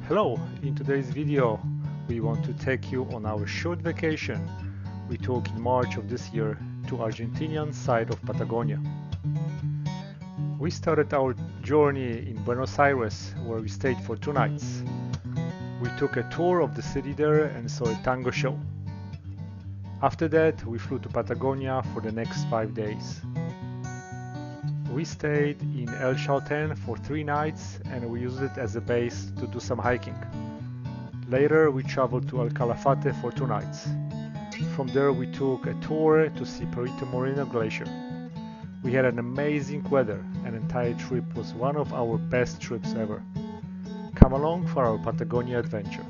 Hello, in today's video we want to take you on our short vacation we took in March of this year to Argentinian side of Patagonia. We started our journey in Buenos Aires where we stayed for 2 nights. We took a tour of the city there and saw a tango show. After that we flew to Patagonia for the next 5 days. We stayed in El Chalten for 3 nights and we used it as a base to do some hiking. Later we traveled to El Calafate for 2 nights. From there we took a tour to see Perito Moreno Glacier. We had an amazing weather and the entire trip was one of our best trips ever. Come along for our Patagonia adventure.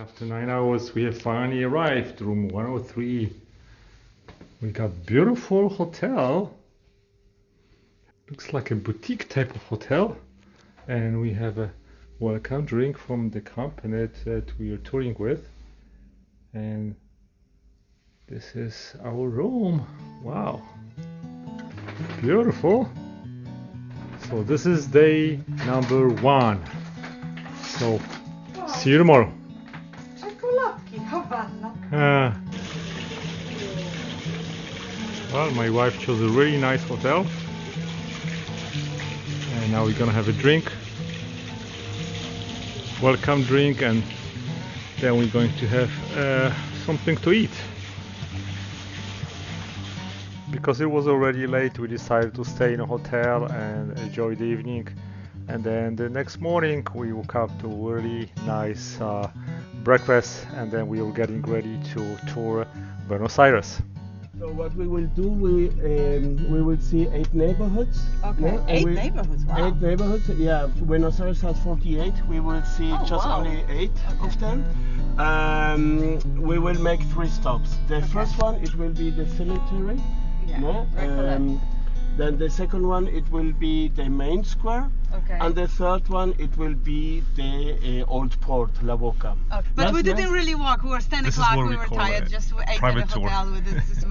After 9 hours we have finally arrived, room 103. We got beautiful hotel. Looks like a boutique type of hotel. And we have a welcome drink from the company that we are touring with. And this is our room. Wow. Beautiful. So this is day number 1. So see you tomorrow. Well, my wife chose a really nice hotel and now we're gonna have a drink, welcome drink, and then we're going to have something to eat. Because it was already late, we decided to stay in a hotel and enjoy the evening, and then the next morning we woke up to a really nice breakfast, and then we were getting ready to tour Buenos Aires. So what we will do, we will see 8 neighborhoods. Okay, yeah? 8 neighborhoods, wow. 8 neighborhoods, yeah. Buenos Aires has 48. We will see only 8 of them. We will make 3 stops. The first one, it will be the cemetery. Yeah, yeah? Then the second one, it will be the main square. Okay. And the third one, it will be the old port, La Boca. Okay. But we didn't really walk. We were 10 This is o'clock. what We we were call tired. a Just ate at private the tour. hotel.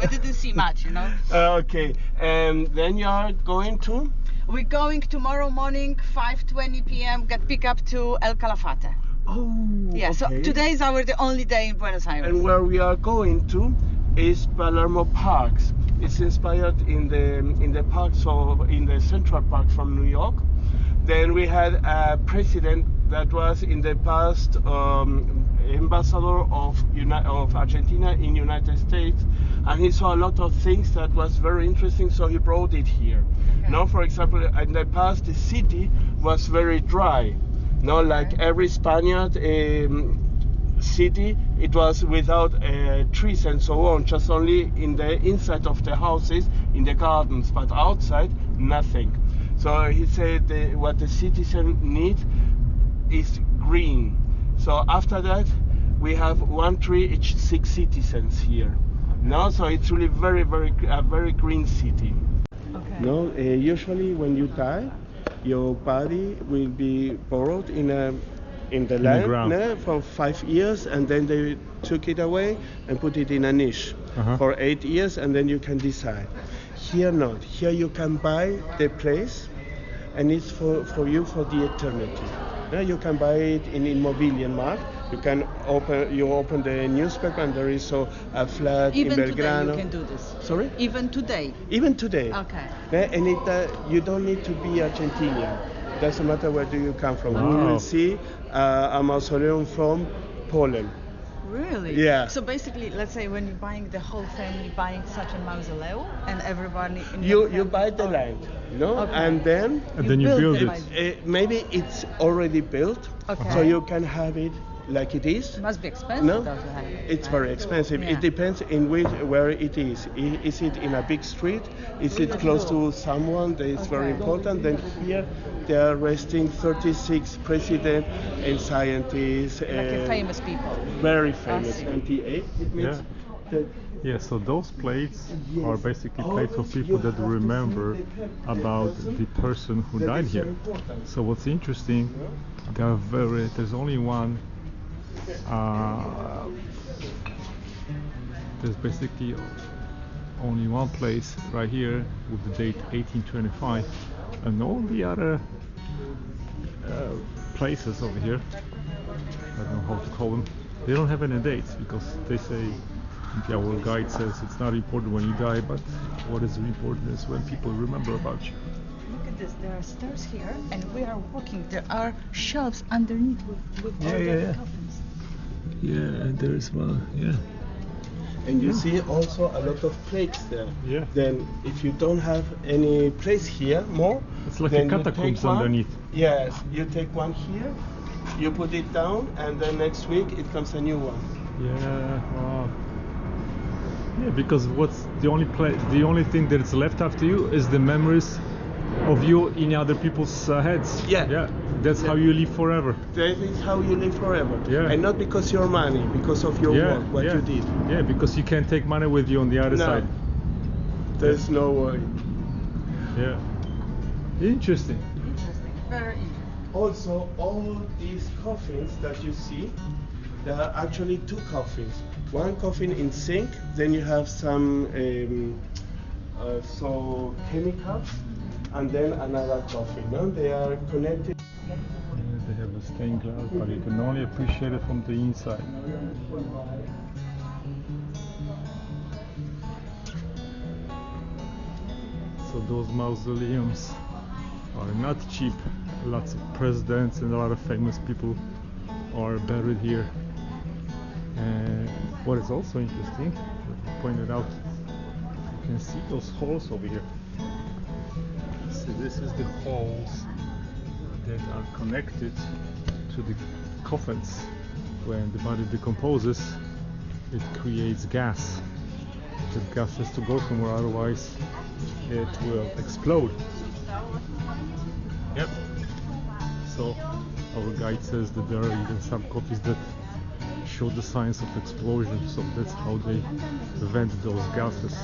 We didn't see much, you know. Okay. Then you are going to? We're going tomorrow morning, 5:20 p.m. Get pick up to El Calafate. Oh. Yeah. So okay. today is the only day in Buenos Aires. And where we are going to is Palermo Parks. It's inspired in the park, so in the Central Park from New York. Then we had a president that was in the past ambassador of Argentina in United States, and he saw a lot of things that was very interesting, so he brought it here. Okay. Now, for example, in the past the city was very dry. Now, like every Spaniard city, it was without trees and so on, just only in the inside of the houses, in the gardens, but outside nothing. So he said what the citizens need is green. So after that we have 1 tree each 6 citizens here. No, so it's really a very green city. Okay. No, usually when you die, your body will be borrowed in the land for 5 years, and then they took it away and put it in a niche for 8 years, and then you can decide. Here not. Here you can buy the place, and it's for you for the eternity. Now you can buy it in Immobilienmarkt. You can open the newspaper, and there is a flat Even in Belgrano. today you can do this. Sorry? Even today. Even today. Okay. And you don't need to be Argentinian. Doesn't matter where do you come from. Wow. We will see a mausoleum from Poland. Really? Yeah. So basically, let's say when you're buying the whole family, buying such a mausoleum, and everybody in You buy the land, Okay. and then you build by- it. maybe it's already built, Okay. so you can have it like it is. It must be expensive. No, though, to have it, it's right? very expensive. Yeah. It depends in where it is. Is it in a big street? Is it close to someone that is very important? Then here they are resting 36 presidents and scientists. Like famous people. Very famous. see. 28. It means Yeah. that Yeah, so those plates are basically plates of people that remember about the person who died here. So what's interesting, there's only one, there's basically only one place right here with the date 1825, and all the other places over here, I don't know how to call them, they don't have any dates, because they say, our guide says it's not important when you die, but what is important is when people remember about you. Look at this, there are stairs here, and we are walking. There are shelves underneath with all the coffins. Yeah, and there is one, yeah. And you see also a lot of plates there. Yeah. Then if you don't have any place here more, It's like then a you catacombs take one. underneath. Yes, you take one here, you put it down, and then next week it comes a new one. Yeah, wow. Yeah, because what's the only thing that's left after you is the memories of you in other people's heads. Yeah. That's how you live forever. That is how you live forever. Yeah. And not because your money, because of your work, what you did. Yeah, because you can't take money with you on the other No. side. There's no worry. Yeah. Interesting. Interesting, very interesting. Also, all these coffins that you see, there are actually two coffins. One coffin in zinc, then you have some chemicals, and then another coffin. No? They are connected. Yeah, they have a stained glass, but you can only appreciate it from the inside. So those mausoleums are not cheap. Lots of presidents and a lot of famous people are buried here. And what is also interesting, pointed out, you can see those holes over here. So this is the holes that are connected to the coffins. When the body decomposes, it creates gas. The gas has to go somewhere, otherwise it will explode. Yep. So our guide says that there are even some copies that show the signs of explosion, so that's how they vent those gases.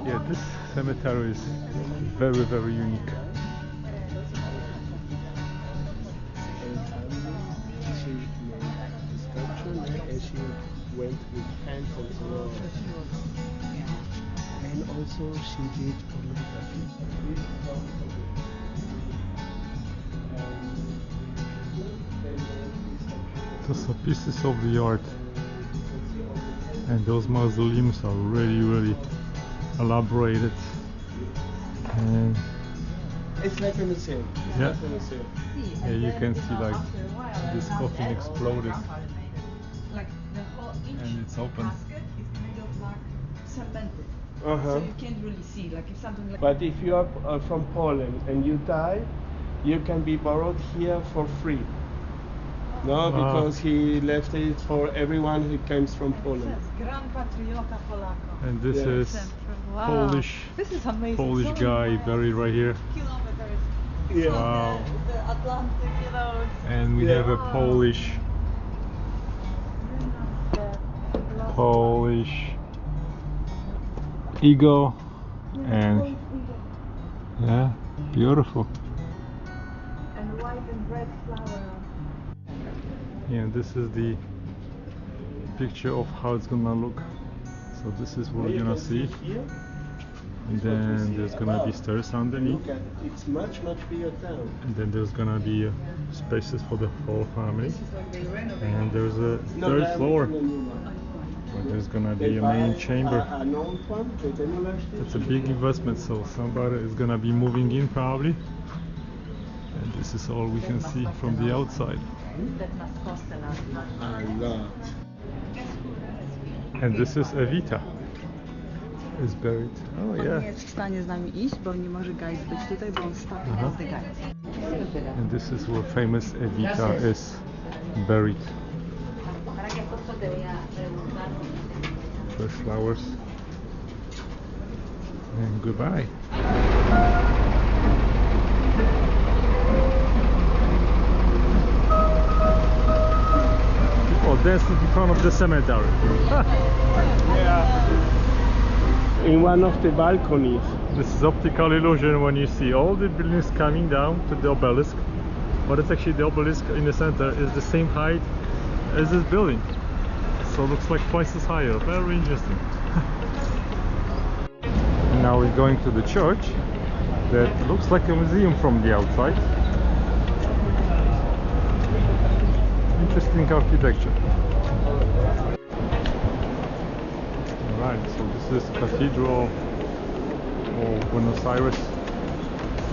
Yeah, this cemetery is very, very unique. And she went with hands and so on. And also she did calligraphy. Those are pieces of the art, and those mausoleums are really, really elaborated. And it's like a museum. It's yeah, like a museum. yeah, you can see like this coffin exploded, and it's open. Cemented. Uh-huh. So you can't really see, like if something like. But if you are from Poland and you die, you can be borrowed here for free. No, because he left it for everyone who comes from Poland. Gran Patriota Polako. And this Yeah. is Wow. Polish, This is amazing. Polish So guy many buried right here. kilometers. Yeah. Wow. The Atlantic, you know. And we Yeah. have a Polish eagle, and yeah, beautiful. And white and red flower. Yeah, this is the picture of how it's gonna look. So this is what we're gonna see, Here, and then there's gonna be stairs underneath, look at it's much bigger town. and then there's gonna be spaces for the whole family, and there's a No, third they floor are the new one. where there's gonna They be a buy main chamber. An old one, they demolished it. It's a big investment, so somebody is gonna be moving in probably, and this is all we can see from the outside. That must cost a lot. A lot. And this is Evita is buried. Oh On nie yeah. jest w stanie z nami iść, bo nie może guide być tutaj, bo on stuck as the guide. And this is where famous Evita is buried. Fresh flowers. And goodbye. dancing in front of the cemetery. Yeah. In one of the balconies. This is optical illusion when you see all the buildings coming down to the obelisk, but it's actually the obelisk in the center is the same height as this building, so it looks like twice as higher. Very interesting. And now we're going to the church that looks like a museum from the outside. Interesting architecture. Alright, so this is Cathedral of Buenos Aires,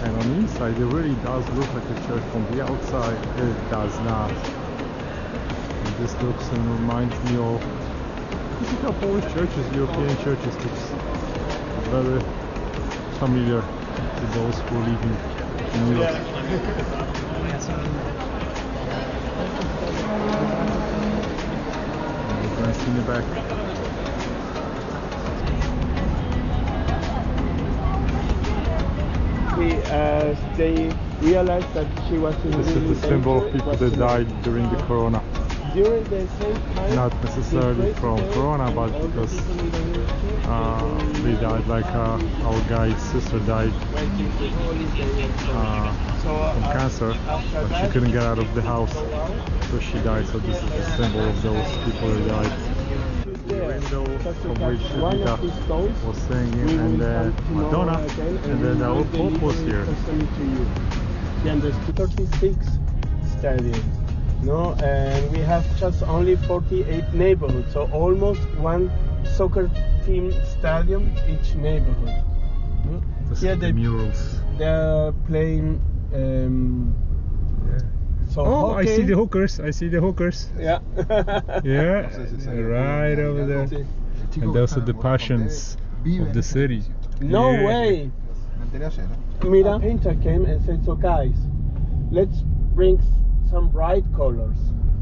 and on the inside it really does look like a church. From the outside it does not. And this looks and reminds me of typical Polish churches, European churches. Looks very familiar to those who live in Europe. Nice in the back. They realized that she was in This is the symbol of people that died during the corona. During the same time, not necessarily from corona, but because they died, like our guy's sister died from cancer, but she couldn't get out of the house, so she died. So this is the symbol of those people who died. The window from which Rita was singing, and then Madonna, and then our Pope was here. And there's 36 stadiums, no, and we have just only 48 neighborhoods, so almost one soccer team stadium each neighborhood. Here the murals. They're playing. So oh, hockey. I see the hookers. I see the hookers. Yeah. Yeah, right over there. And those are the passions of the city. No Yeah. way. Mira, painter came and said, so guys, let's bring some bright colors.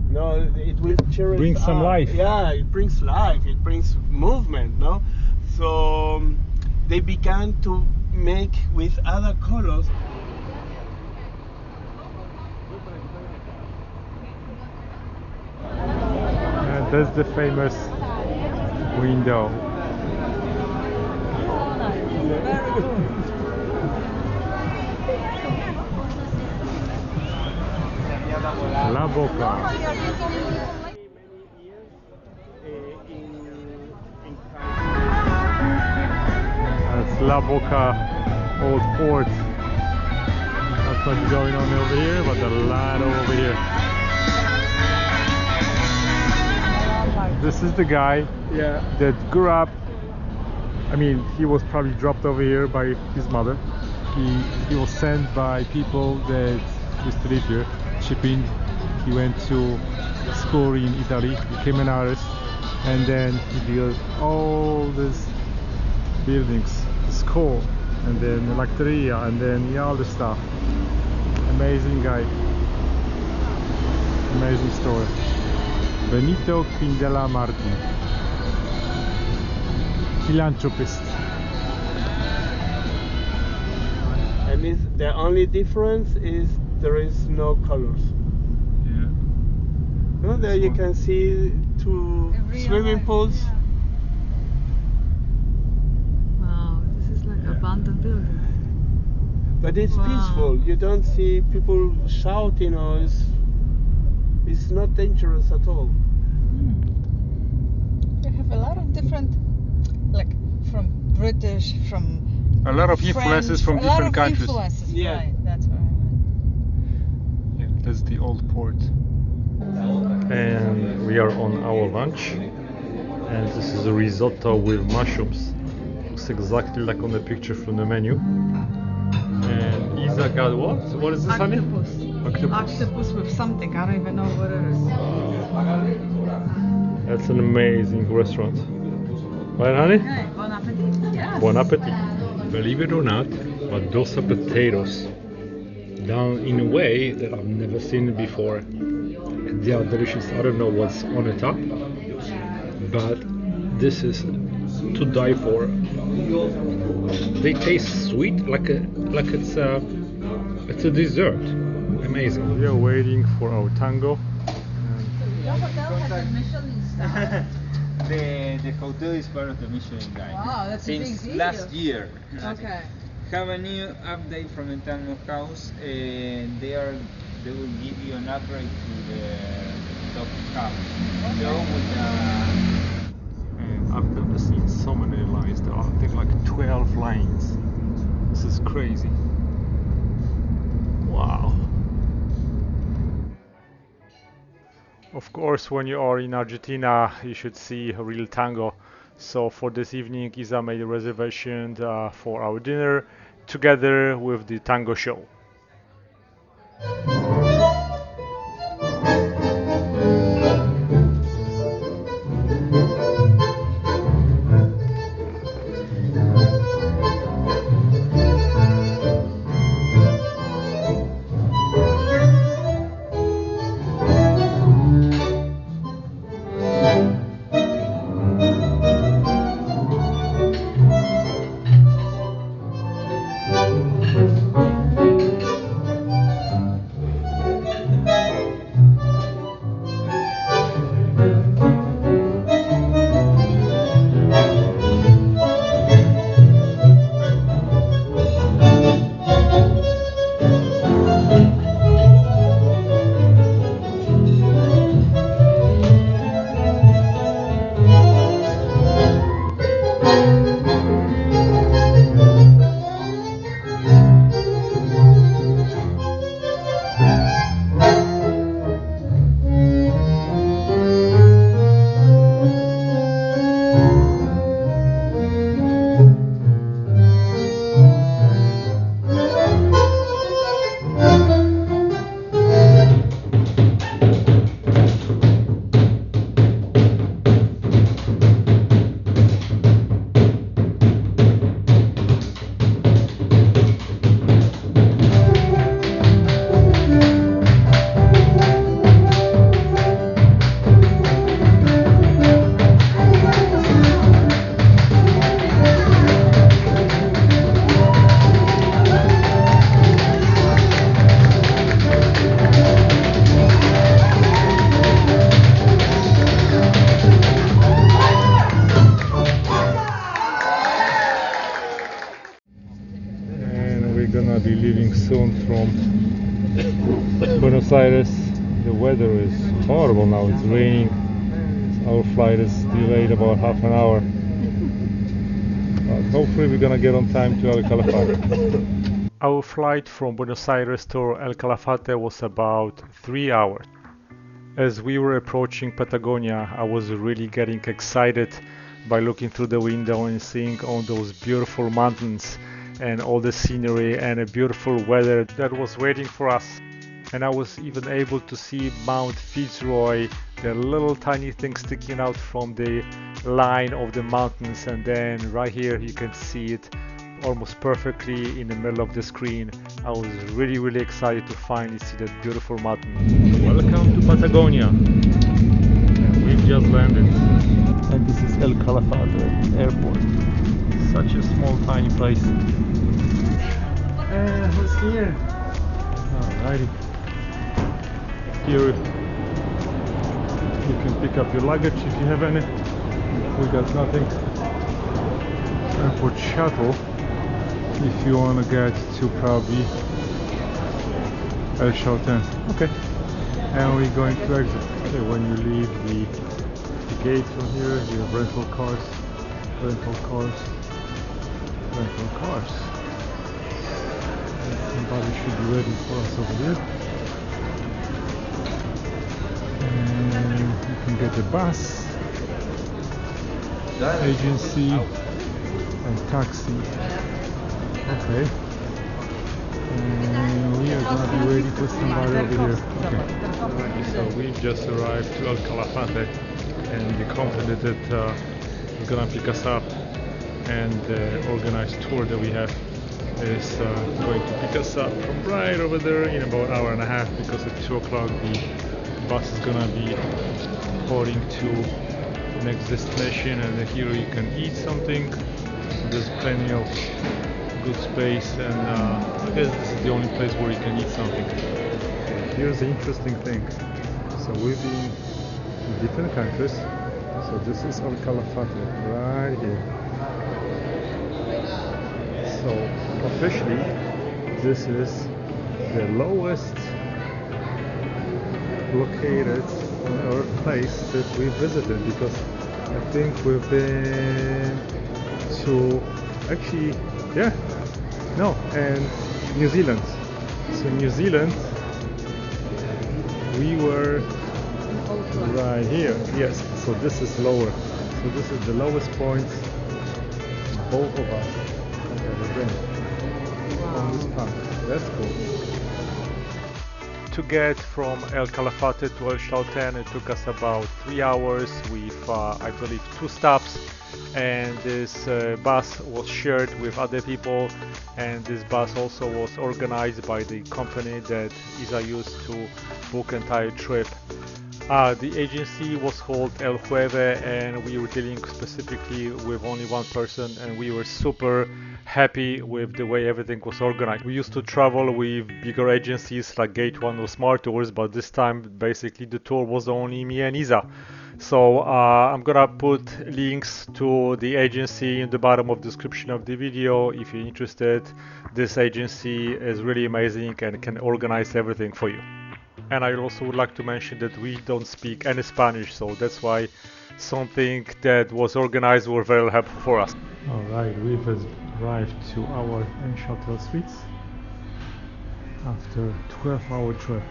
No, it will cheer us Bring some up. life. Yeah, it brings life. It brings movement. No, so they began to make with other colors. And that's the famous window. La Boca. That's La Boca Old Port. Not much going on over here, but a lot over here. This is the guy that grew up. I mean, he was probably dropped over here by his mother. He was sent by people that used to live here, shipping. He went to school in Italy, became an artist, and then he built all these buildings, the school, and then the latteria, and then all the stuff. Amazing guy. Amazing story. Benito Quindela Martin, philanthropist. And the only difference is there is no colors. Yeah. No, there you can see two swimming pools. Wow, this is like abandoned building. But it's peaceful. You don't see people shouting, or it's not dangerous at all. They have a lot of different, like from British, from A lot of influences from different countries. Influences, Yeah. right, that's what I meant. Yeah, that's the old port. And we are on our lunch, and this is a risotto with mushrooms. Looks exactly like on the picture from the menu. And Isa got what? What is this, honey? Octopus. Octopus with something, I don't even know what it is. That's an amazing restaurant. Right, honey? Okay, bon appetit. Yes. Bon appetit. Believe it or not, but those are potatoes done in a way that I've never seen before. They are delicious. I don't know what's on the top, but this is to die for. They taste sweet, like it's a dessert. Amazing. We are waiting for our tango. Your hotel has a Michelin star. The hotel is part of the Michelin Guide. Wow, that's a big since deal. last year. Okay. Have a new update from the Tango House. They will give you an upgrade to the top house. Okay. So with And I've never seen so many lines. There are, I think, like 12 lines. This is crazy. Wow. Of course, when you are in Argentina, you should see a real tango. So for this evening, Isa made a reservation for our dinner together with the Tango Show. Gonna be leaving soon from Buenos Aires. The weather is horrible now, it's raining. Our flight is delayed about half an hour. But hopefully we're gonna get on time to El Calafate. Our flight from Buenos Aires to El Calafate was about 3 hours. As we were approaching Patagonia, I was really getting excited by looking through the window and seeing all those beautiful mountains and all the scenery and a beautiful weather that was waiting for us. And I was even able to see Mount Fitz Roy, the little tiny thing sticking out from the line of the mountains, and then right here you can see it almost perfectly in the middle of the screen. I was really excited to finally see that beautiful mountain. Welcome to Patagonia. And we've just landed. And this is El Calafate airport. Such a small tiny place. Who's here? Alrighty. Here you can pick up your luggage if you have any. We got nothing. Airport shuttle if you want to get to probably Chalten. Okay. And we're going to exit. Okay, when you leave the gate from here, you have rental cars. Somebody should be ready for us over there. And you can get the bus, agency, and taxi. Okay. And we are going to be waiting for somebody over here. Okay. So we just arrived to El Calafate, and the company that is going to pick us up and the organized tour that we have is going to pick us up from right over there in about an hour and a half, because at 2 o'clock the bus is gonna be heading to the next destination, and here you can eat something. There's plenty of good space, and I guess this is the only place where you can eat something. Here's the interesting thing. So we've been different countries. So this is on Calafate, right here. So officially, this is the lowest located on our place that we visited, because I think we've been to actually, yeah, no, and New Zealand. So New Zealand, we were right here. Yes, so this is lower. So this is the lowest point both of us have ever been on this park. That's cool. To get from El Calafate to El Chalten, it took us about 3 hours with, I believe, 2 stops. And this bus was shared with other people, and this bus also was organized by the company that Isa used to book entire trip. The agency was called El Jueve, and we were dealing specifically with only one person, and we were super happy with the way everything was organized. We used to travel with bigger agencies like Gate One or Smart Tours, but this time basically the tour was only me and Isa. So I'm gonna put links to the agency in the bottom of the description of the video if you're interested. This agency is really amazing and can organize everything for you. And I also would like to mention that we don't speak any Spanish, so that's why something that was organized was very helpful for us. Alright, we've arrived to our hotel suites after a 12-hour trip.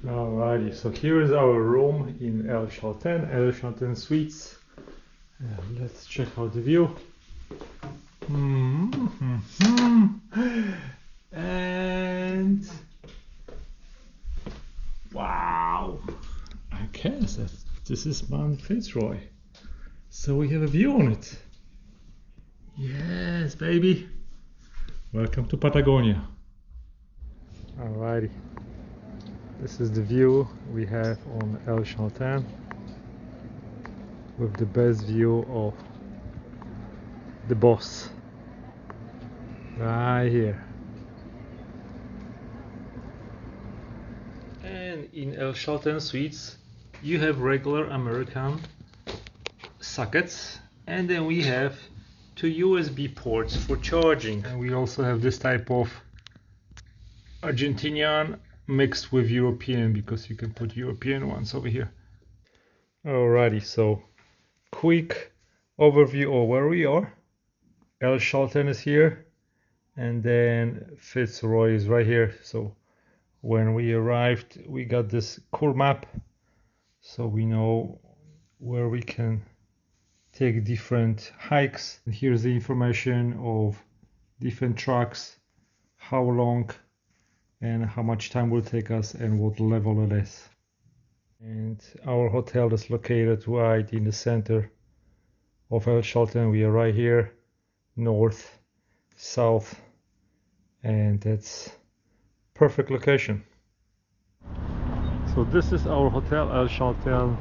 Alrighty, so here is our room in El Chalten Suites. Let's check out the view. And wow, I guess this is Mount Fitz Roy. So we have a view on it. Yes, baby. Welcome to Patagonia. Alrighty. This is the view we have on El Chalten, with the best view of the boss right here. And in El Chalten Suites you have regular American sockets, and then we have 2 USB ports for charging, and we also have this type of Argentinian mixed with European, because you can put European ones over here. Alrighty, so quick overview of where we are. El Chalten is here, and then Fitz Roy is right here. So when we arrived, we got this cool map, so we know where we can take different hikes. And here's the information of different tracks, how long and how much time will take us and what level it is. And our hotel is located right in the center of El Chalten. We are right here, north, south, and that's perfect location. So this is our hotel, El Chalten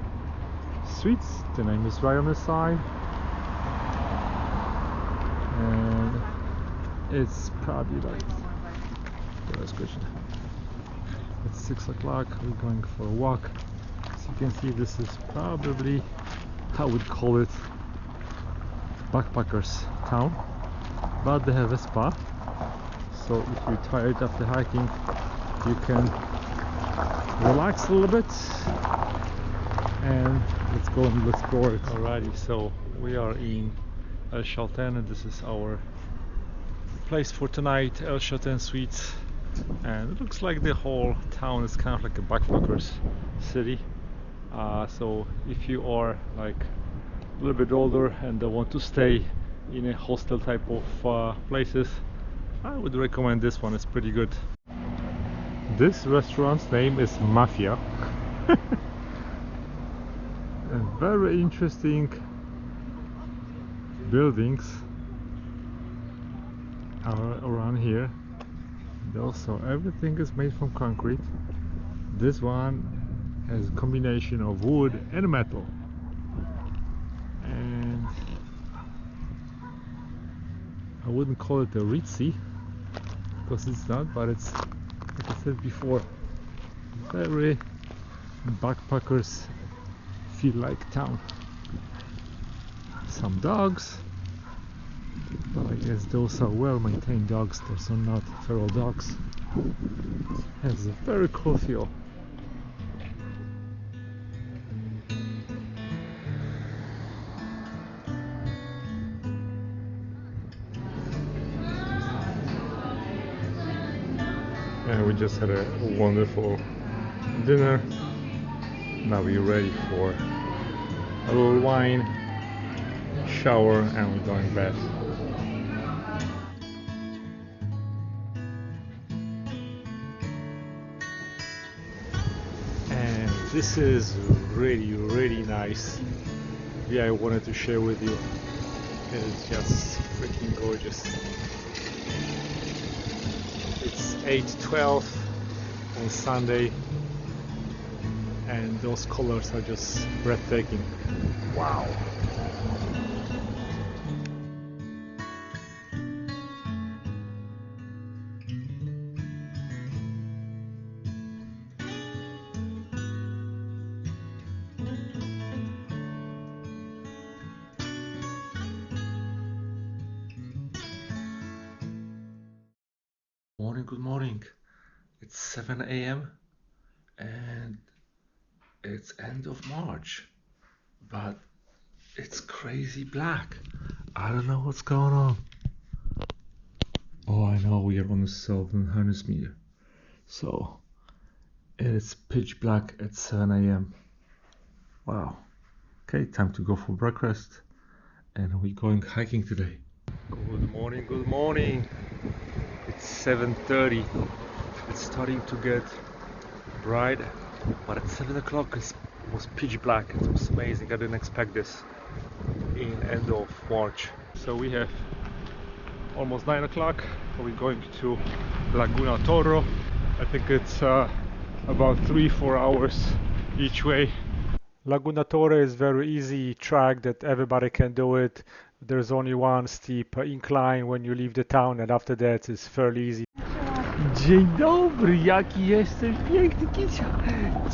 Suites. The name is right on the side, and it's probably like, it's 6 o'clock. We're going for a walk. As you can see, this is probably, I would call it, backpackers town, but they have a spa, so if you're tired after hiking, you can relax a little bit, and let's go and explore it. Alrighty, so we are in El Chalten, and this is our place for tonight, El Chalten Suites. And it looks like the whole town is kind of like a backpackers city. So if you are like a little bit older and don't want to stay in a hostel type of places, I would recommend this one. It's pretty good. This restaurant's name is Mafia. And very interesting buildings are around here. And also everything is made from concrete. This one has a combination of wood and metal. And I wouldn't call it a ritzy, because it's not, but it's, like I said before, very backpackers feel like town. Some dogs, but I guess those are well-maintained dogs. Those are not feral dogs. Has a very cool feel. And we just had a wonderful dinner. Now we're ready for a little wine, shower, and we're going to bed. And this is really nice. Yeah, I wanted to share with you. It is just freaking gorgeous. It's 8:12 on Sunday, and those colors are just breathtaking. Wow. Good morning. It's 7 a.m. and it's end of March, but it's crazy black. I don't know what's going on. Oh, I know, we are on the southern hemisphere, so it's pitch black at 7 a.m. Wow. Okay, time to go for breakfast, and we're going hiking today. Good morning, good morning. It's 7:30. It's starting to get bright, but at 7 o'clock it was pitch black. It was amazing. I didn't expect this in end of March. So we have almost 9 o'clock. We're going to Laguna Torre. I think it's about 3-4 hours each way. Laguna Torre is very easy track that everybody can do it. There's only one steep incline when you leave the town, and after that it's fairly easy. Dzień dobry, jaki jesteś piękny kicia.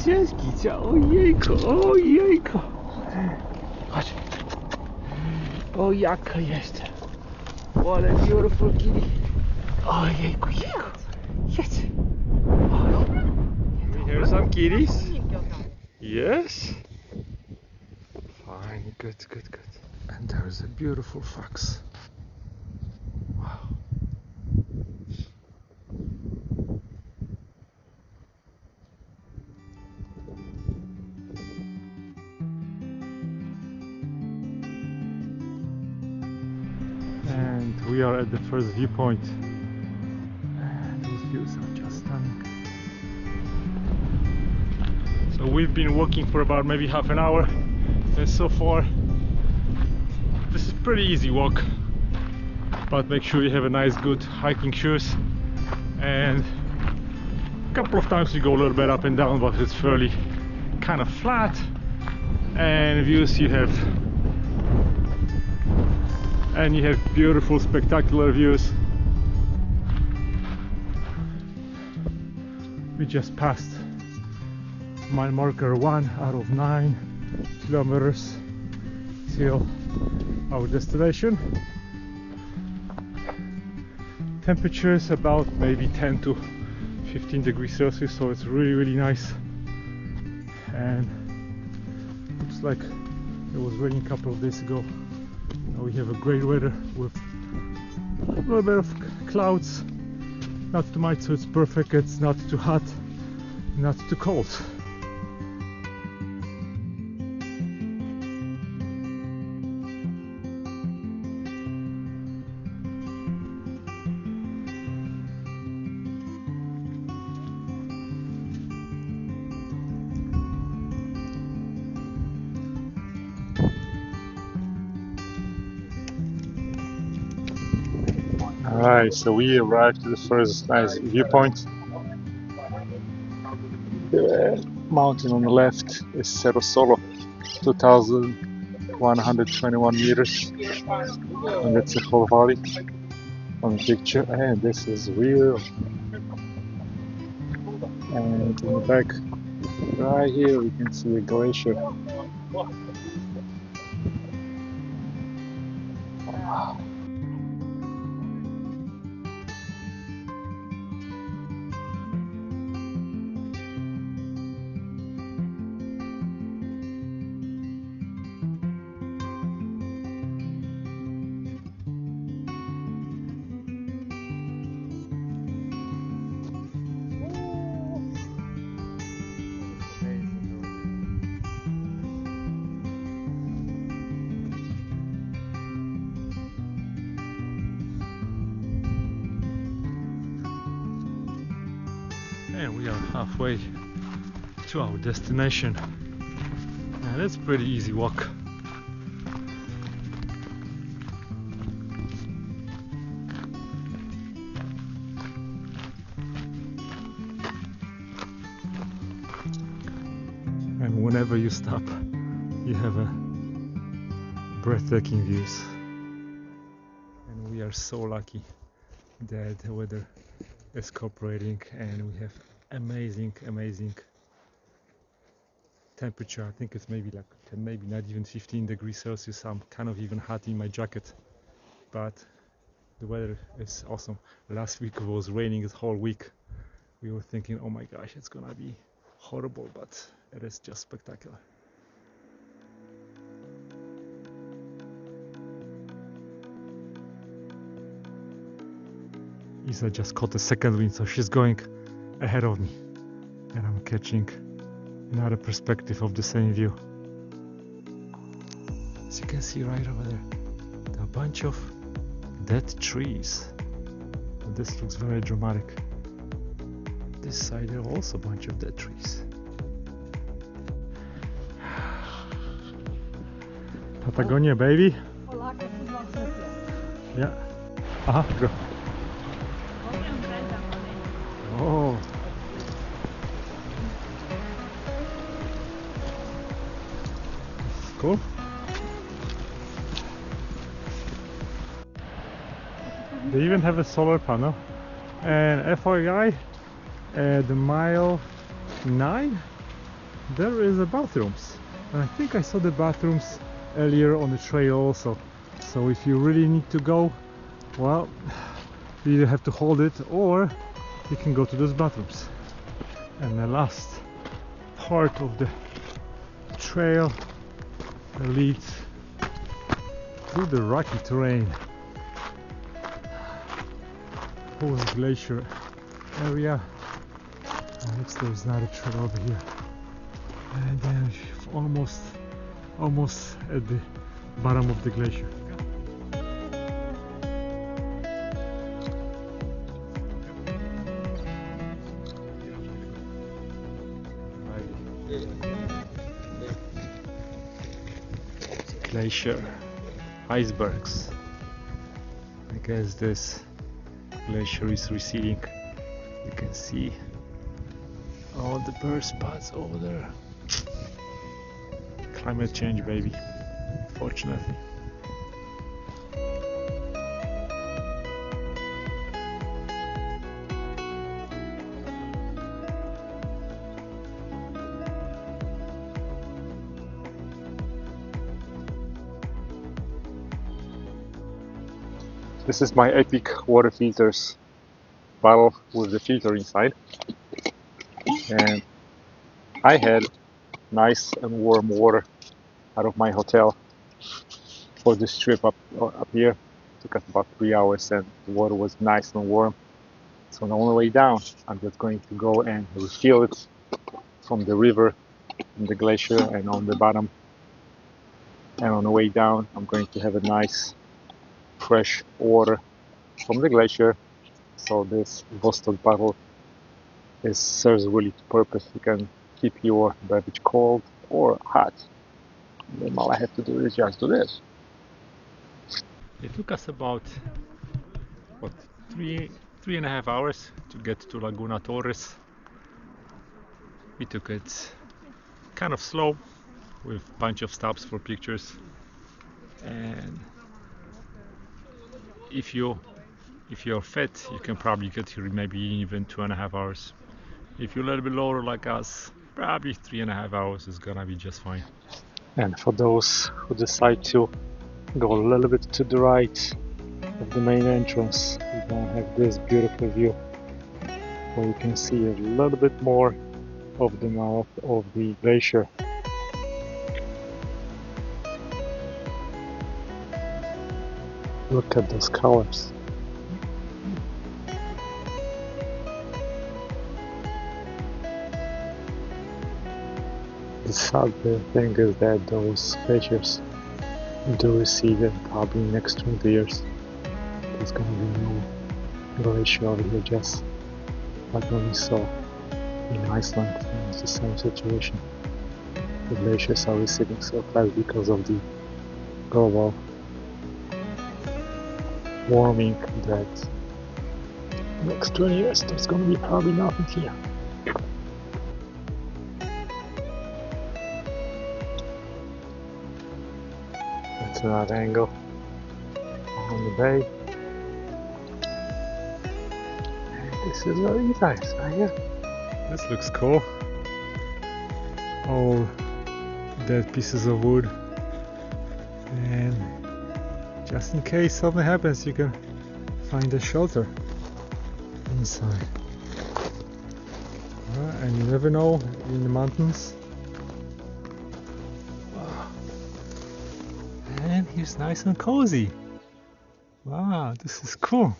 Cześć kicia, ojejku, ojejku. Chodź. O, jaka jestem. What a beautiful kitty. Ojejku, jejku. Yes. We have some kitties. Yes. Fine, good. And there's a beautiful fox. Wow. And we are at the first viewpoint. And those views are just stunning. So we've been walking for about maybe half an hour, and so far this is pretty easy walk, but make sure you have a nice good hiking shoes, and a couple of times you go a little bit up and down, but it's fairly kind of flat, and views you have beautiful spectacular views. We just passed mile marker 1 out of 9 kilometers till our destination. Temperature is about maybe 10 to 15 degrees Celsius, so it's really nice, and looks like it was raining a couple of days ago. Now we have a great weather with a little bit of clouds, not too much, so it's perfect. It's not too hot, not too cold. Alright, so we arrived at the first nice viewpoint. The mountain on the left is Cerra, 2,121 meters, and that's the whole valley on the picture, and this is real. And in the back Right here we can see a glacier. And we are halfway to our destination, and it's a pretty easy walk. And whenever you stop, you have a breathtaking views. And we are so lucky that the weather is cooperating, and we have amazing temperature. I think it's maybe like 10, maybe not even 15 degrees Celsius. I'm kind of even hot in my jacket, but the weather is awesome. Last week it was raining this whole week. We were thinking, oh my gosh, it's gonna be horrible, but it is just spectacular. Isa just caught the second wind, so she's going ahead of me, and I'm catching another perspective of the same view. As you can see right over there, there are a bunch of dead trees, and this looks very dramatic. This side there are also a bunch of dead trees. Patagonia, baby. Yeah. Aha, go. Oh. Cool. They even have a solar panel. And FYI, at the mile 9, there is a bathrooms. And I think I saw the bathrooms earlier on the trail also. So if you really need to go, well, you either have to hold it or you can go to those bathrooms. And the last part of the trail leads through the rocky terrain towards the glacier area. And next there's another trail over here, and then almost at the bottom of the glacier. Glacier, icebergs. I guess this glacier is receding. You can see all the burst spots over there. Climate change, baby, fortunately. This is my epic WalterFilters bottle with the filter inside, and I had nice and warm water out of my hotel for this trip up here. It took us about 3 hours, and the water was nice and warm. So on the way down, I'm just going to go and refill it from the river and the glacier and on the bottom. And on the way down, I'm going to have a nice fresh water from the glacier. So this Vostok bottle serves really to purpose. You can keep your beverage cold or hot. And then all I have to do is just do this. It took us about three and a half hours to get to Laguna Torres. We took it kind of slow with a bunch of stops for pictures, and if you're fit, you can probably get here maybe even 2.5 hours. If you're a little bit lower like us, probably 3.5 hours is gonna be just fine. And for those who decide to go a little bit to the right of the main entrance, you're gonna have this beautiful view where you can see a little bit more of the mouth of the glacier. Look at those colors. The sad thing is that those glaciers do recede, and probably in the next 20 years there's gonna be no glacier over here, just like when we saw in Iceland. It's the same situation. The glaciers are receding so fast because of the global warming that next 20 years there's gonna be probably nothing here. That's another angle on the bay. And this is where you guys right here. This looks cool. All dead pieces of wood, and just in case something happens, you can find a shelter inside. And you never know in the mountains. And here's nice and cozy. Wow, this is cool.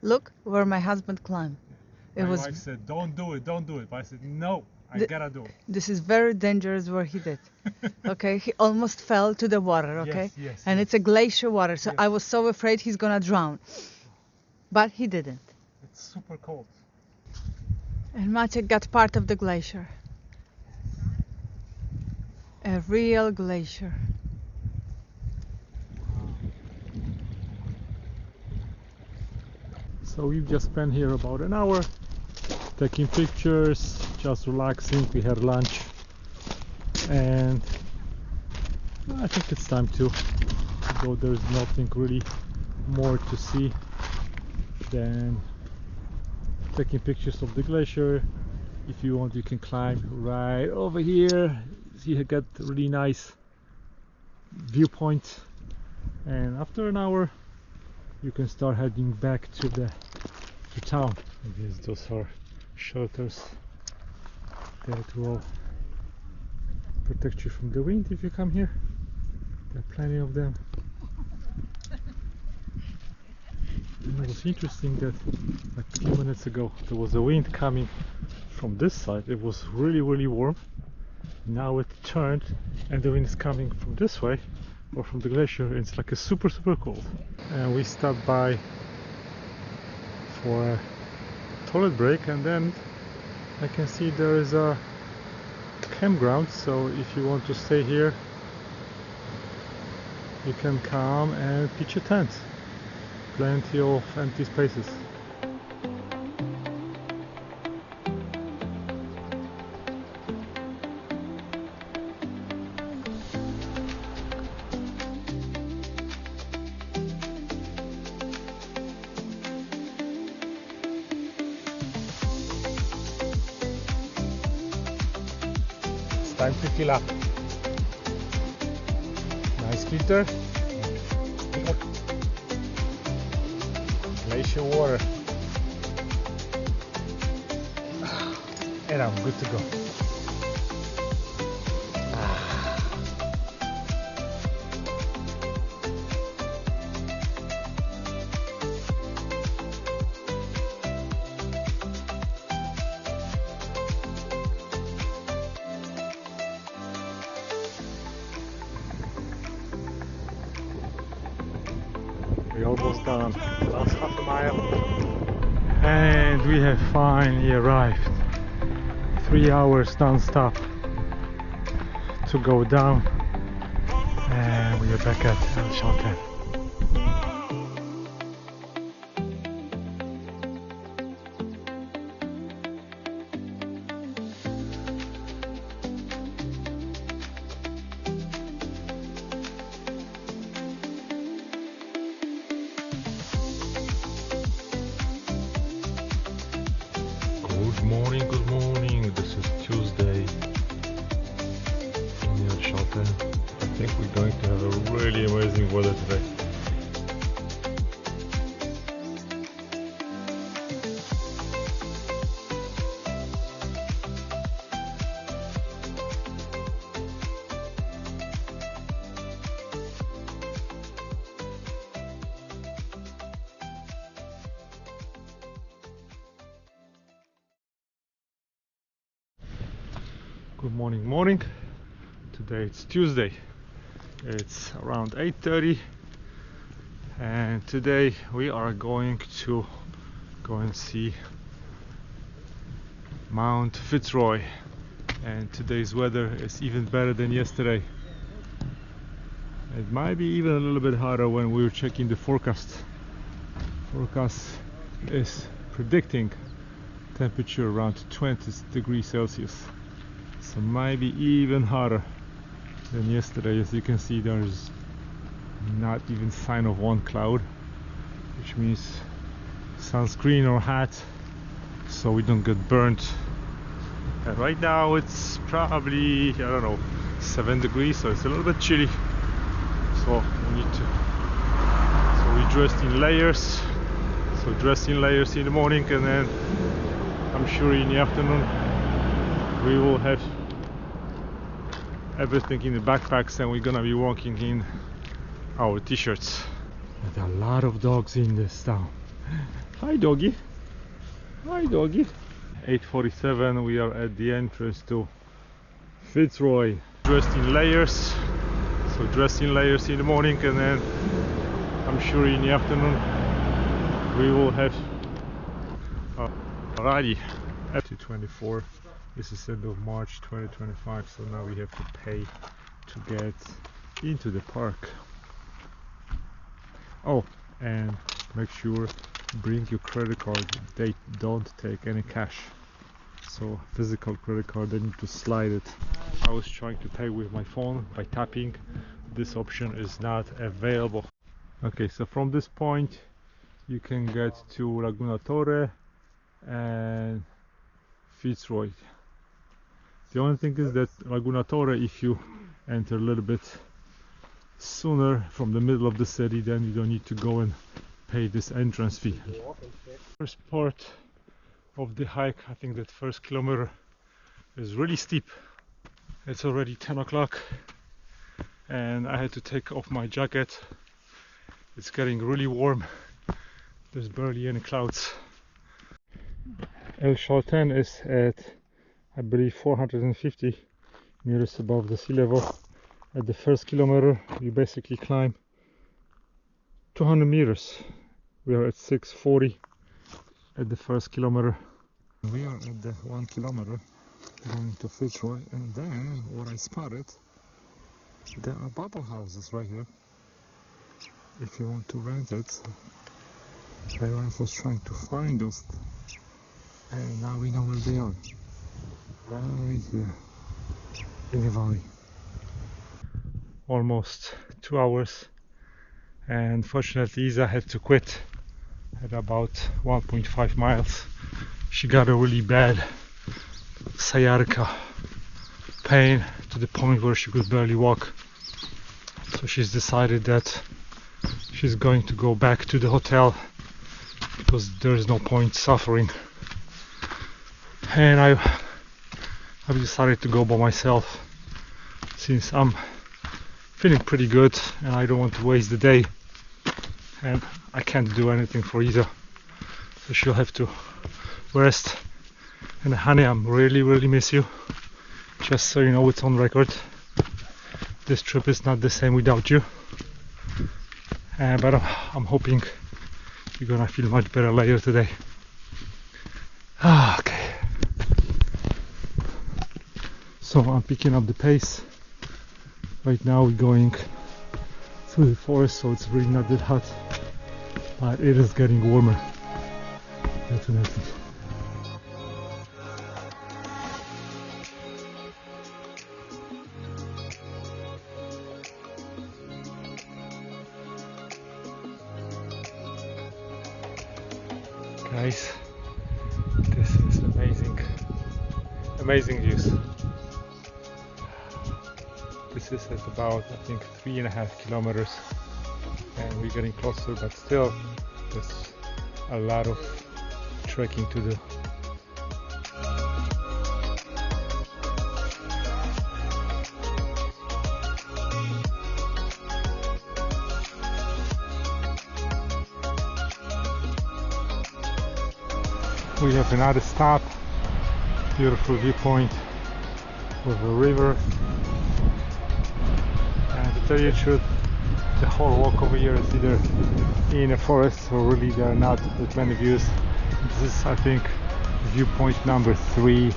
Look where my husband climbed. My wife said, don't do it. But I said, no, I gotta do it. This is very dangerous where he did. Okay, he almost fell to the water, okay? Yes, and it's a glacier water, so yes. I was so afraid he's gonna drown. But he didn't. It's super cold. And Maciej got part of the glacier. A real glacier. So we've just spent here about an hour taking pictures, just relaxing. We had lunch, and I think it's time to go. There's nothing really more to see than taking pictures of the glacier. If you want, you can climb right over here. You got really nice viewpoint, and after an hour you can start heading back to town. I guess those are shelters that will protect you from the wind if you come here. There are plenty of them. And it was interesting that like a few minutes ago there was a wind coming from this side. It was really warm. Now it turned and the wind is coming from this way or from the glacier. It's like a super cold. And we stopped by for a toilet break, and then I can see there is a campground, so if you want to stay here you can come and pitch a tent. Plenty of empty spaces. Time to fill up. Nice filter. Glacier water. And I'm good to go. We're almost done, last half a mile, and we have finally arrived. 3 hours non-stop to go down, and we are back at Chalten. Good morning, a really amazing weather today. Good morning. Today it's Tuesday. It's around 8:30 and today we are going to go and see Mount Fitz Roy, and today's weather is even better than yesterday. It might be even a little bit hotter when we were checking the forecast. Forecast is predicting temperature around 20 degrees Celsius. So maybe even hotter than yesterday. As you can see, there's not even sign of one cloud, which means sunscreen or hat so we don't get burnt. And right now it's probably, I don't know, 7 degrees, so it's a little bit chilly. So we need to, so we dressed in layers. So dressed in layers in the morning, and then I'm sure in the afternoon we will have everything in the backpacks, and we're gonna be walking in our t-shirts. There are a lot of dogs in this town. Hi doggy. Hi doggy. 8:47, we are at the entrance to Fitz Roy. Dressed in layers. So dressed in layers in the morning, and then I'm sure in the afternoon we will have alrighty. Up to 24. This is end of March 2025, so now we have to pay to get into the park. Oh, and make sure bring your credit card. They don't take any cash, so physical credit card, they need to slide it. I was trying to pay with my phone by tapping. This option is not available. Okay, so from this point you can get to Laguna Torre and Fitz Roy. The only thing is that Laguna Torre, if you enter a little bit sooner from the middle of the city, then you don't need to go and pay this entrance fee. First part of the hike, I think that first kilometer is really steep. It's already 10 o'clock and I had to take off my jacket. It's getting really warm. There's barely any clouds. Chalten is at, I believe, 450 meters above the sea level. At the first kilometer you basically climb 200 meters. We are at 640 at the first kilometer. We are at the 1 kilometer going to Fitz Roy, and then what I spotted, there are bubble houses right here if you want to rent it. My wife was trying to find those, and now we know where they are. Right here in the valley. Almost 2 hours, and fortunately Isa had to quit at about 1.5 miles. She got a really bad sciatica pain to the point where she could barely walk. So she's decided that she's going to go back to the hotel because there's no point suffering. And I've decided to go by myself since I'm feeling pretty good and I don't want to waste the day, and I can't do anything for Isa, so she'll have to rest. And honey, I'm really miss you, just so you know, it's on record. This trip is not the same without you, but I'm hoping you're gonna feel much better later today. Okay, so I'm picking up the pace. Right now we're going through the forest, so it's really not that hot, but it is getting warmer, definitely. Guys, this is amazing views. This this is about, I think, 3.5 kilometers, and we're getting closer, but still there's a lot of trekking to do. We have another stop, beautiful viewpoint with a river, and to tell you the truth, the whole walk over here is either in a forest or really there are not that many views. This is, I think, viewpoint number 3.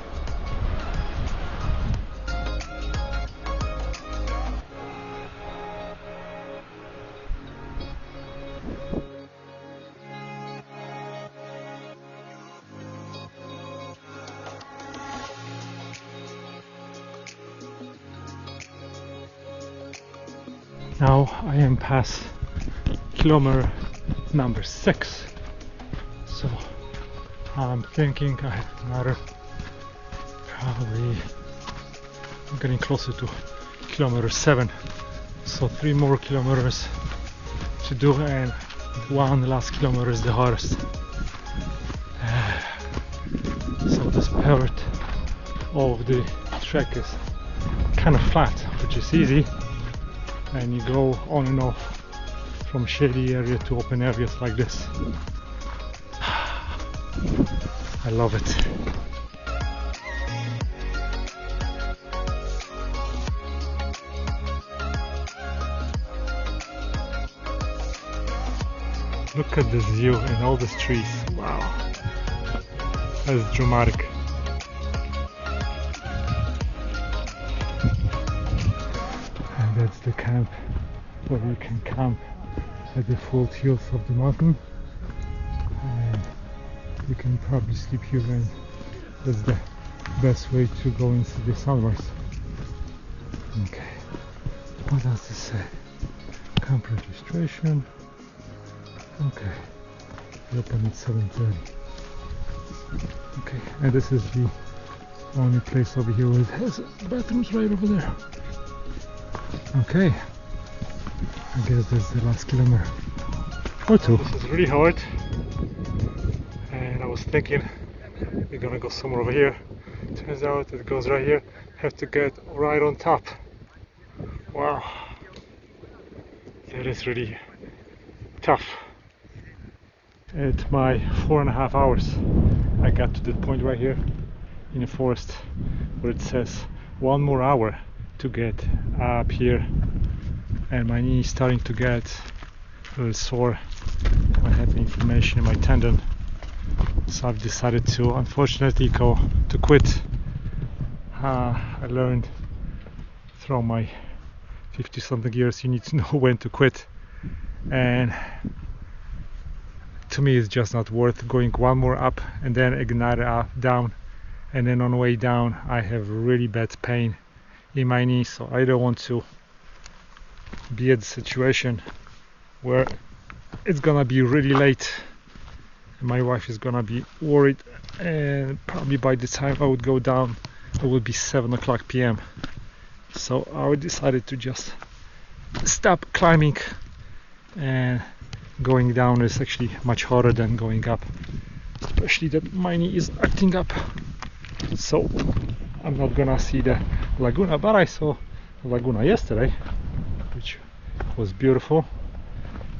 Now I am past kilometer number 6, so I'm thinking I have another, probably I'm getting closer to kilometer 7, so 3 more kilometers to do, and one last kilometer is the hardest. So the spirit of the trek is kind of flat, which is easy, and you go on and off from shady area to open areas like this. I love it. Look at this view and all these trees. Wow, that's dramatic. And that's the camp where you can camp at the foothills of the mountain, and you can probably sleep here, and that's the best way to go and see the sunrise. Okay, what does this say? Camp registration. Okay, we open at 7:30. Okay, and this is the only place over here where it has bathrooms right over there. Okay, I guess that's the last kilometer or 2. This is really hard, and I was thinking we're gonna go somewhere over here. Turns out it goes right here. Have to get right on top. Wow, that is really tough. At my 4.5 hours, I got to that point right here in the forest where it says 1 more hour to get up here, and my knee is starting to get a little sore. I have inflammation in my tendon, so I've decided to, unfortunately, to quit. I learned through my 50-something years you need to know when to quit, and to me it's just not worth going 1 more up and then ignite up down, and then on the way down I have really bad pain in my knee, so I don't want to be at the situation where it's gonna be really late and my wife is gonna be worried, and probably by the time I would go down it would be 7 o'clock p.m. So I decided to just stop climbing, and going down is actually much harder than going up, especially that my knee is acting up. So I'm not gonna see the Laguna, but I saw the Laguna yesterday, which was beautiful,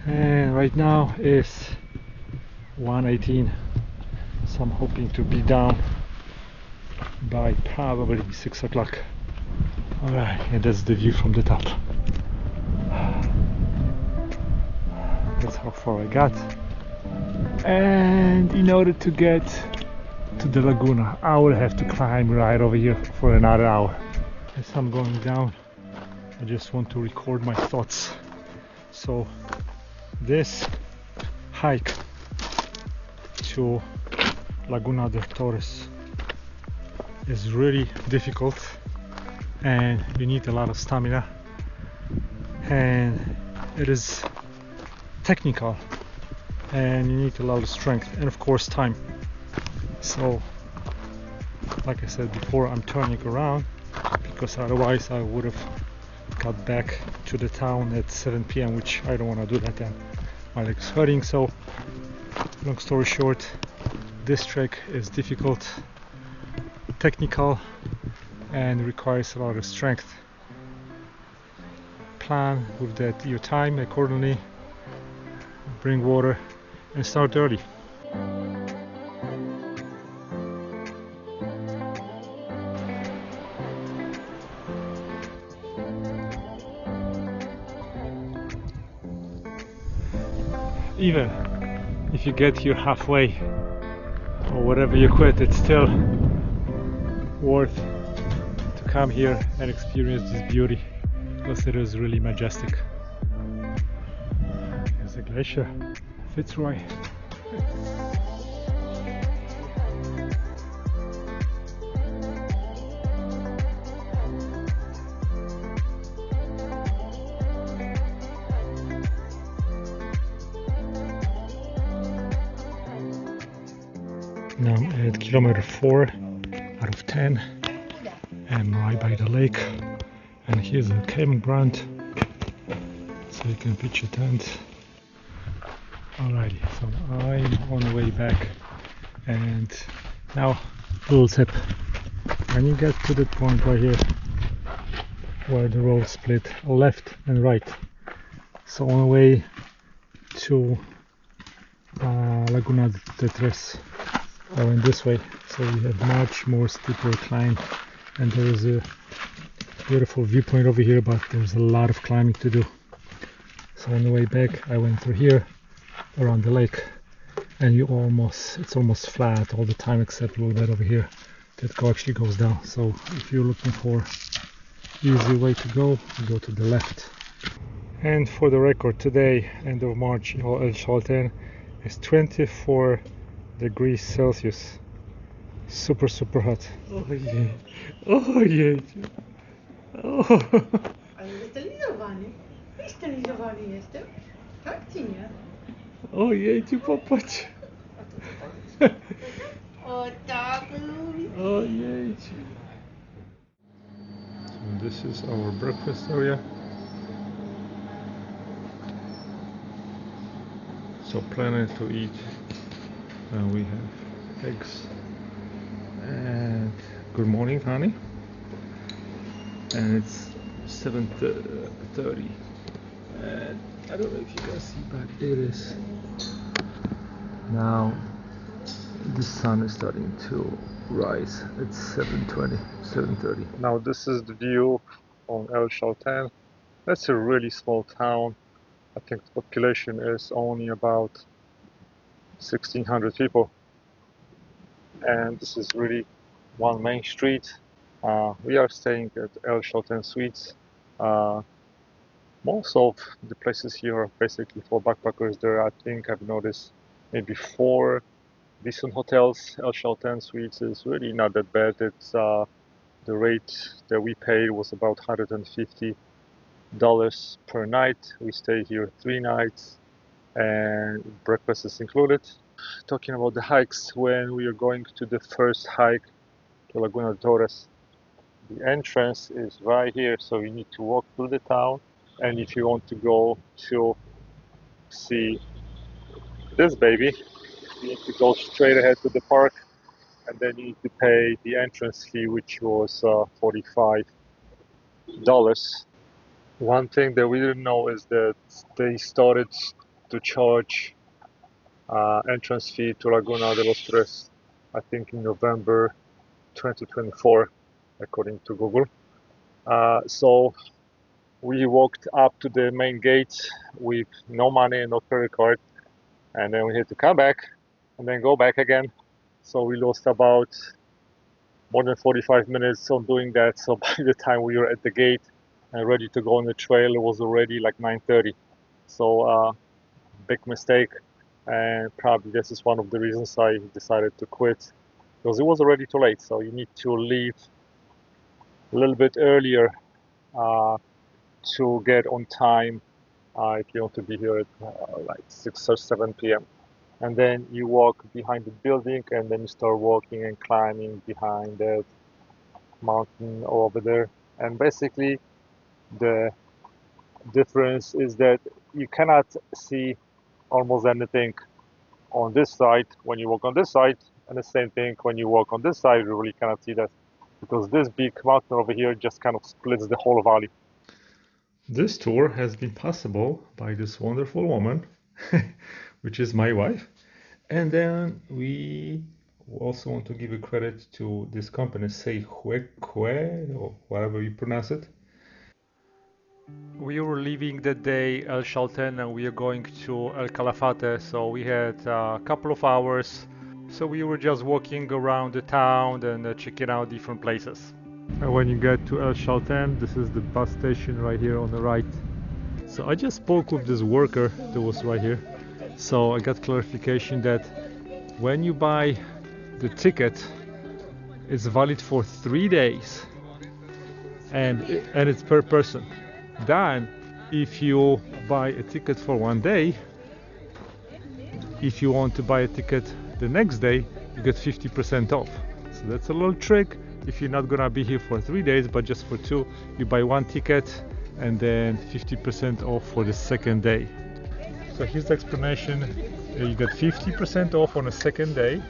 and right now is 1:18, so I'm hoping to be down by probably 6 o'clock. Alright, and that's the view from the top. That's how far I got, and in order to get to the Laguna I would have to climb right over here for another hour. As I'm going down, I just want to record my thoughts. So this hike to Laguna de Torres is really difficult, and you need a lot of stamina, and it is technical, and you need a lot of strength and of course time. So like I said before, I'm turning around because otherwise I would have got back to the town at 7 p.m. which I don't want to do that and my leg's hurting. So long story short, this trek is difficult, technical, and requires a lot of strength. Plan with that your time accordingly, bring water and start early. Even if you get here halfway or whatever you quit, it's still worth to come here and experience this beauty because it is really majestic. Here's the glacier, Fitz Roy. Now I'm at kilometer 4 out of 10 and right by the lake, and here's a campground so you can pitch your tent. Alrighty, so I'm on the way back, and now little tip: when you get to that point right here where the road split left and right, so on the way to Laguna de Tres, I went this way, so we have much more steeper climb, and there is a beautiful viewpoint over here, but there's a lot of climbing to do. So on the way back I went through here around the lake, and it's almost flat all the time except a little bit over here that actually goes down. So if you're looking for easy way to go to the left. And for the record, today, end of March in Chalten, is 24 degrees Celsius. Super hot. Oh yeah. Oh yeah. Oh. Ale wystylizowany. Wystylizowany jestem. Tak czy nie? Ojejciu, popatrz. O tak lubi. Ojejciu. So this is our breakfast area. So planning to eat. We have eggs and good morning, honey. And it's 7:30, and I don't know if you guys see, but it is now the sun is starting to rise. It's 7:30. Now this is the view on El Chalten. That's a really small town. I think the population is only about 1,600 people, and this is really one main street. We are staying at El Chalten Suites. Most of the places here are basically for backpackers. There, I think I've noticed maybe 4 decent hotels. El Chalten Suites is really not that bad. It's the rate that we paid was about $150 per night. We stay here 3 nights, and breakfast is included. Talking about the hikes, when we are going to the first hike to Laguna de Torres, the entrance is right here, so you need to walk through the town, and if you want to go to see this baby, you need to go straight ahead to the park, and then you need to pay the entrance fee, which was $45. One thing that we didn't know is that they started to charge entrance fee to Laguna de los Tres, I think in November 2024, according to Google. So we walked up to the main gate with no money and no credit card, and then we had to come back and then go back again. So we lost about more than 45 minutes on doing that. So by the time we were at the gate and ready to go on the trail, it was already like 9:30. So big mistake, and probably this is one of the reasons I decided to quit, because it was already too late. So you need to leave a little bit earlier to get on time if you want to be here at like 6 or 7 p.m. And then you walk behind the building, and then you start walking and climbing behind that mountain over there. And basically The difference is that you cannot see almost anything on this side when you walk on this side, and the same thing when you walk on this side, you really cannot see that because this big mountain over here just kind of splits the whole valley. This tour has been possible by this wonderful woman, which is my wife. And then we also want to give a credit to this company, Say Hueque, or whatever you pronounce it. We were leaving that day El Chalten and we are going to El Calafate, so we had a couple of hours. So we were just walking around the town and checking out different places. And when you get to El Chalten, this is the bus station right here on the right. So I just spoke with this worker that was right here. So I got clarification that when you buy the ticket, it's valid for 3 days and it's per person. Then if you buy a ticket for 1 day, if you want to buy a ticket the next day, you get 50% off. So that's a little trick. If you're not gonna be here for 3 days but just for 2, you buy 1 ticket and then 50% off for the second day. So here's the explanation. You get 50% off on the second day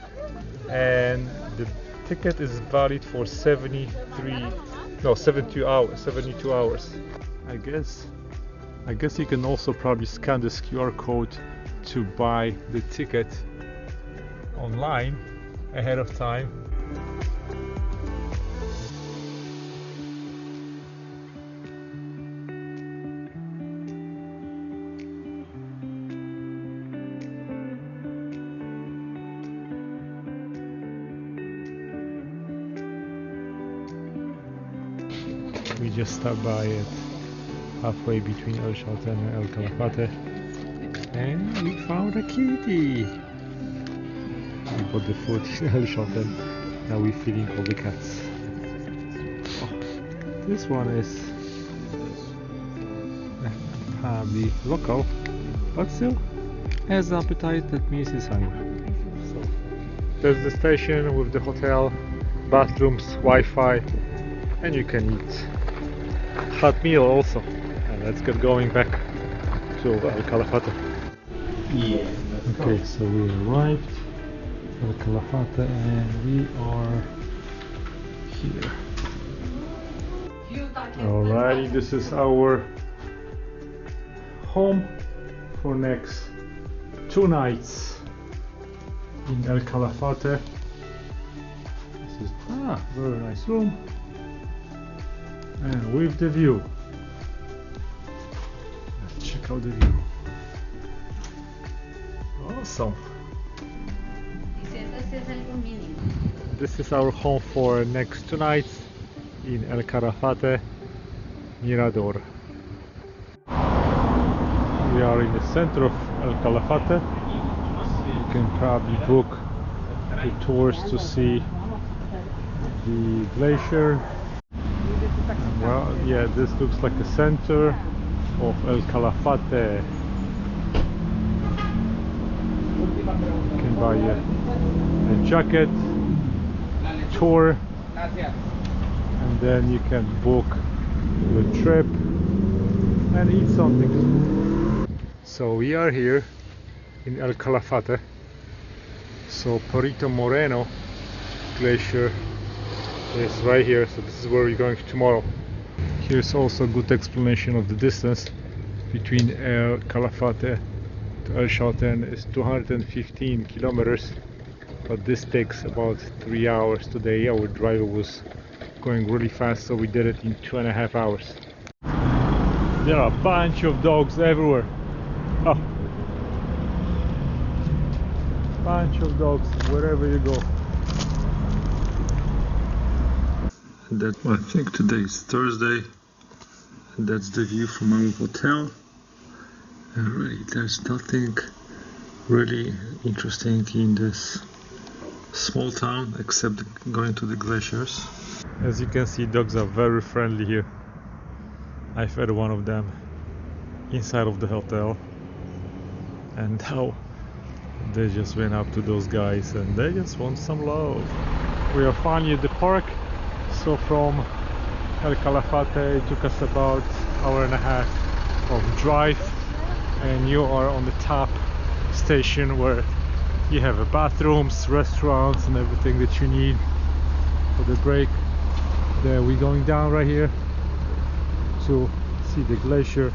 and the ticket is valid for 72 hours. I guess you can also probably scan this QR code to buy the ticket online ahead of time. We just stopped by it halfway between El Chalten and El Calafate and we found a kitty. We bought the food in El Chalten, now we're feeding all the cats. Oh, this one is probably local, but still has appetite, that means he's hungry. So there's the station with the hotel, bathrooms, Wi-Fi, and you can eat hot meal also. And let's get going back to El Calafate. Yeah. Okay, so we arrived at El Calafate and we are here. Alrighty, this is our home for next 2 nights in El Calafate. This is very nice room. And with the view. Let's check out the view. Awesome. This is our home for next 2 nights in El Calafate Mirador. We are in the center of El Calafate. You can probably book the tours to see the glacier. Well, yeah, this looks like the center of El Calafate. You can buy a jacket, tour, and then you can book the trip and eat something. So we are here in El Calafate. So Perito Moreno Glacier is right here, so this is where we're going tomorrow. Here's also a good explanation of the distance between El Calafate to El Chalten is 215 kilometers, but this takes about 3 hours today. Our driver was going really fast, so we did it in 2.5 hours. There are a bunch of dogs everywhere. Oh. Bunch of dogs wherever you go. I think today is Thursday, and that's the view from our hotel. And really, there's nothing really interesting in this small town except going to the glaciers. As you can see, dogs are very friendly here. I fed one of them inside of the hotel, and now they just went up to those guys and they just want some love. We are finally at the park. So from El Calafate it took us about hour and a half of drive, and you are on the top station where you have bathrooms, restaurants, and everything that you need for the break. There we're going down right here to see the glacier.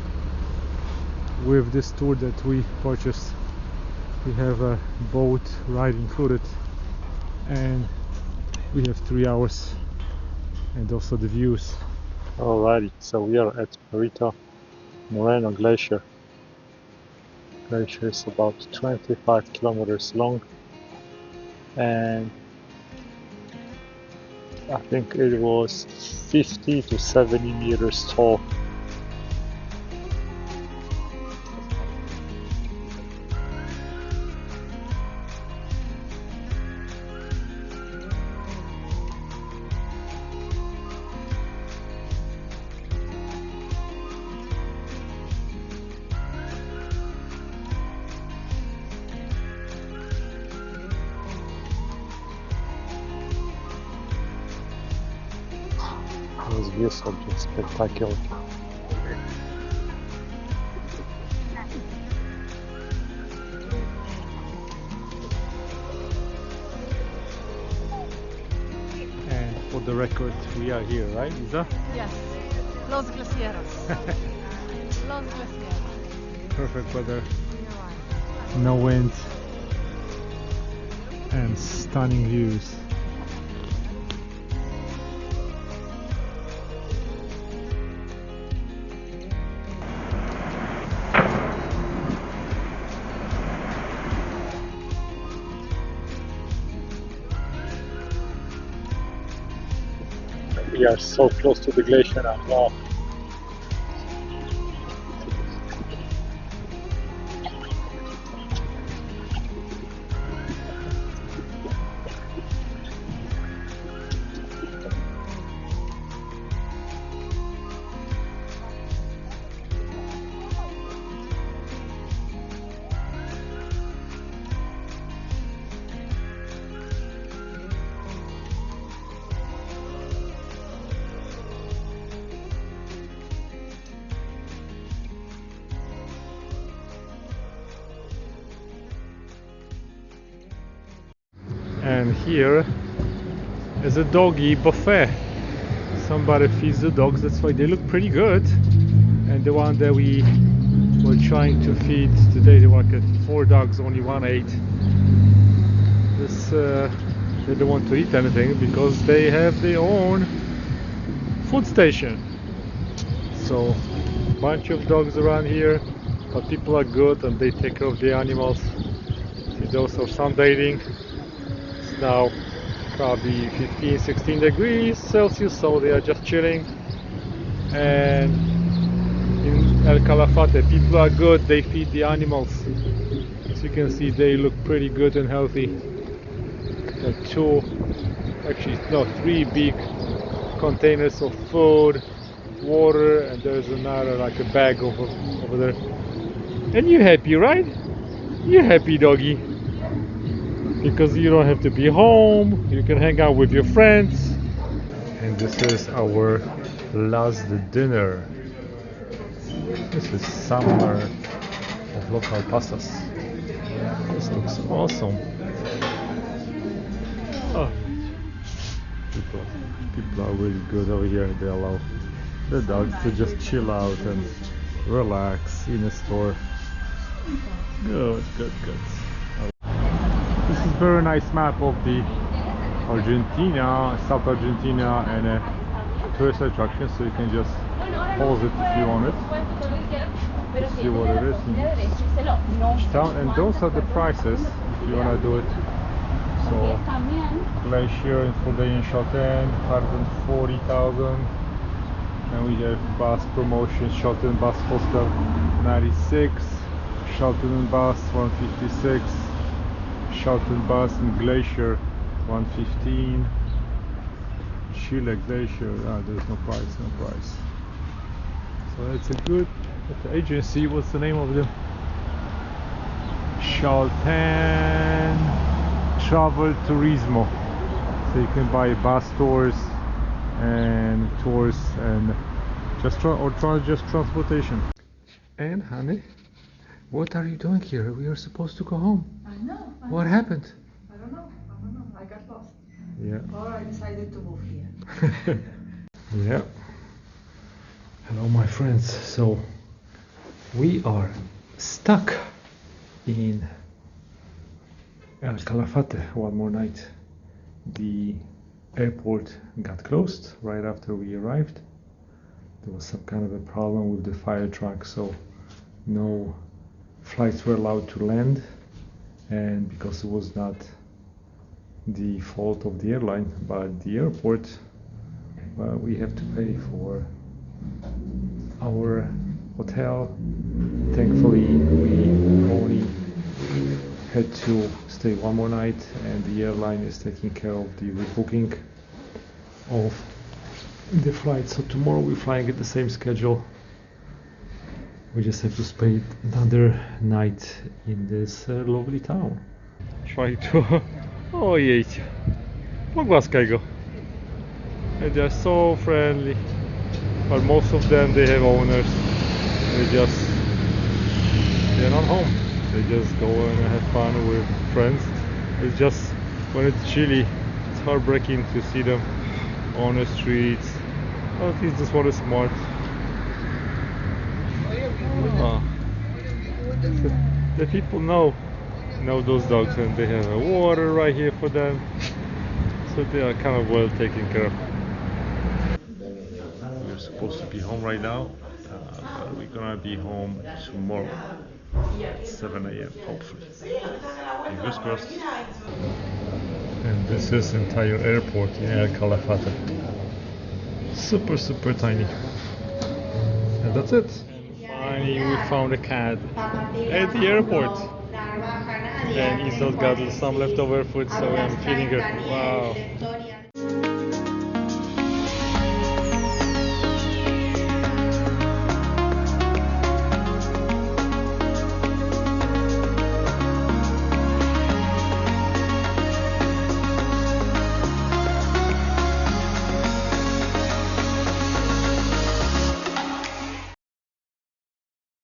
With this tour that we purchased, we have a boat ride included, and we have 3 hours, and also the views. Alrighty, so we are at Perito Moreno Glacier. Glacier is about 25 kilometers long, and I think it was 50 to 70 meters tall. Those views are just spectacular. And for the record, we are here, right, Isa? Yes, Los Glaciares. Los Glaciares. Perfect weather, no wind, and stunning views. We are so close to the glacier now. And here is a doggy buffet. Somebody feeds the dogs, that's why they look pretty good. And the one that we were trying to feed today, they were like 4 dogs, only 1 ate. This they don't want to eat anything because they have their own food station. So bunch of dogs around here, but people are good and they take care of the animals. See, those are sunbathing. It's now probably 15-16 degrees Celsius, so they are just chilling. And in El Calafate, people are good, they feed the animals. As you can see, they look pretty good and healthy. There are 3 big containers of food, water, and there's another like a bag over there. And you're happy, right? You're happy, doggy, because you don't have to be home, you can hang out with your friends. And this is our last dinner. This is summer of local pastas. This looks awesome. Oh, people are really good over here. They allow the dogs to just chill out and relax in a store. Good. This is very nice map of the Argentina, South Argentina, and a tourist attraction, so you can just pause it if you want it. See what it is in each town, and those are the prices if you want to do it. So Glacier in full day in Chalten, 140,000. And we have bus promotions. Chalten bus costs 96, Chalten bus 156, Chalten bus in Glacier 115, Chile Glacier, there's no price. So it's a good agency. What's the name of them? Chalten Travel Turismo. So you can buy bus tours and just transportation. And honey, what are you doing here? We are supposed to go home. I know. What happened? I don't know. I got lost. Yeah. Or I decided to move here. Yeah. Hello, my friends. So we are stuck in Calafate one more night. The airport got closed right after we arrived. There was some kind of a problem with the fire truck, so no flights were allowed to land, and because it was not the fault of the airline but the airport, we have to pay for our hotel. Thankfully we only had to stay one more night, and the airline is taking care of the rebooking of the flight, so tomorrow we're flying at the same schedule. We just have to spend another night in this lovely town. Trying to... Ojej, pogłaskaj go. And they're so friendly, but most of them, they have owners. They're not home. They just go and have fun with friends. It's just when it's chilly, it's heartbreaking to see them on the streets. Oh, at least this one is smart. The people know those dogs, and they have a water right here for them, so they are kind of well taken care of. We're supposed to be home right now, but we're gonna be home tomorrow, 7 a.m. hopefully. Fingers crossed. And this is entire airport in Calafate. Super tiny. And that's it. Finally we found a cat at the airport. And Isol's got some leftover food, so I'm feeding her. Wow.